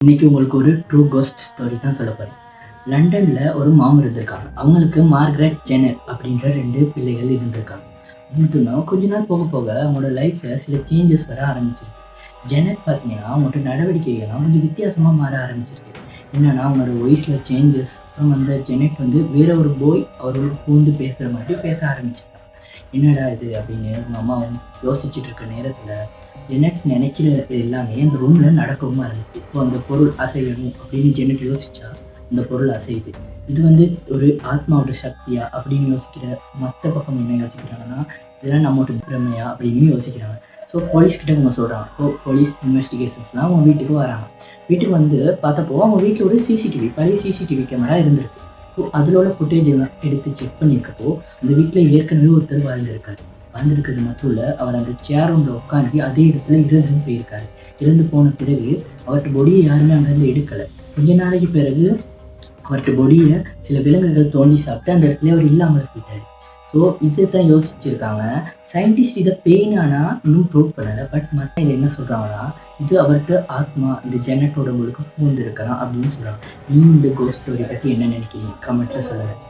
இன்னைக்கு உங்களுக்கு ஒரு ட்ரூ கோஸ்ட் ஸ்டோரி தான் சொல்ல போறேன். லண்டன்ல ஒரு மாமர் இருந்திருக்காங்க. அவங்களுக்கு மார்கரெட் ஜெனர் அப்படின்ற 2 பிள்ளைகள் இருந்திருக்காங்க. மட்டும்னா கொஞ்ச நாள் போக போக அவங்களோட லைஃப்ல சில சேஞ்சஸ் வர ஆரம்பிச்சிருக்கு. ஜெனட் பார்த்தீங்கன்னா, அவங்களோட நடவடிக்கைகள்லாம் கொஞ்சம் வித்தியாசமா மாற ஆரம்பிச்சிருக்கு. என்னன்னா, அவங்களோட வாய்ஸ்ல சேஞ்சஸ், அப்புறம் அந்த ஜெனட் வந்து வேற ஒரு பாய் அவரோட பூந்து பேசுற மாதிரி பேச ஆரம்பிச்சிருக்காங்க. என்னடா இது அப்படின்னு அவங்க அம்மா யோசிச்சுட்டு இருக்க நேரத்துல ஜெனட் நினைக்கிறது எல்லாமே அந்த ரூம்ல நடக்கவும் ஆரம்பிச்சு. இப்போ அந்த பொருள் அசையணும் அப்படின்னு ஜெனட் யோசிச்சா அந்த பொருள் அசையுது. இது வந்து ஒரு ஆத்மாவோட சக்தியா அப்படின்னு யோசிக்கிற மற்ற பக்கம் என்ன யோசிக்கிறாங்கன்னா, இதெல்லாம் நம்மளோட பிரமையா அப்படின்னு யோசிக்கிறாங்க. ஸோ போலீஸ் கிட்ட இவங்க சொல்றாங்க. போலீஸ் இன்வெஸ்டிகேஷன்ஸ்லாம் அவங்க வீட்டுக்கு வராங்க. வீட்டுக்கு வந்து பார்த்தப்போ அவங்க வீட்டில் ஒரு சிசிடிவி பழைய சிசிடிவி கேமரா இருந்திருக்கு. ஸோ அதில் உள்ள ஃபுட்டேஜ் எல்லாம் எடுத்து செக் பண்ணியிருக்கப்போ அந்த வீட்டில் ஏற்கனவே ஒருத்தர் வாழ்ந்திருக்காரு. வாழ்ந்திருக்கிறது மட்டும் இல்லை, அவர் அந்த சேர் ஒன்றில் உட்காந்து அதே இடத்துல இறந்தும் போயிருக்காரு. இறந்து போன பிறகு அவர்கிட்ட பொடியை யாருமே அங்கேருந்து எடுக்கலை. கொஞ்ச நாளைக்கு பிறகு அவர்கிட்ட பொடியை சில விலங்குகள் தோண்டி சாப்பிட்டு அந்த இடத்துல அவர் இல்லாமல் போயிட்டாரு. ஸோ இதை தான் யோசிச்சிருக்காங்க. சயின்டிஸ்ட் இதை பேய்னானா இன்னும் ப்ரூவ் பண்ணலை. பட் மற்ற இதை என்ன சொல்கிறாங்கன்னா, இது அவர்கிட்ட ஆத்மா இந்த ஜெனட்டோட உங்களுக்கு பூந்து இருக்கலாம் அப்படின்னு சொல்கிறாங்க. நீங்கள் இந்த கோஸ்ட் ஸ்டோரி பற்றி என்ன நினைக்கிறீங்க? கமெண்ட்டில் சொல்லுங்கள்.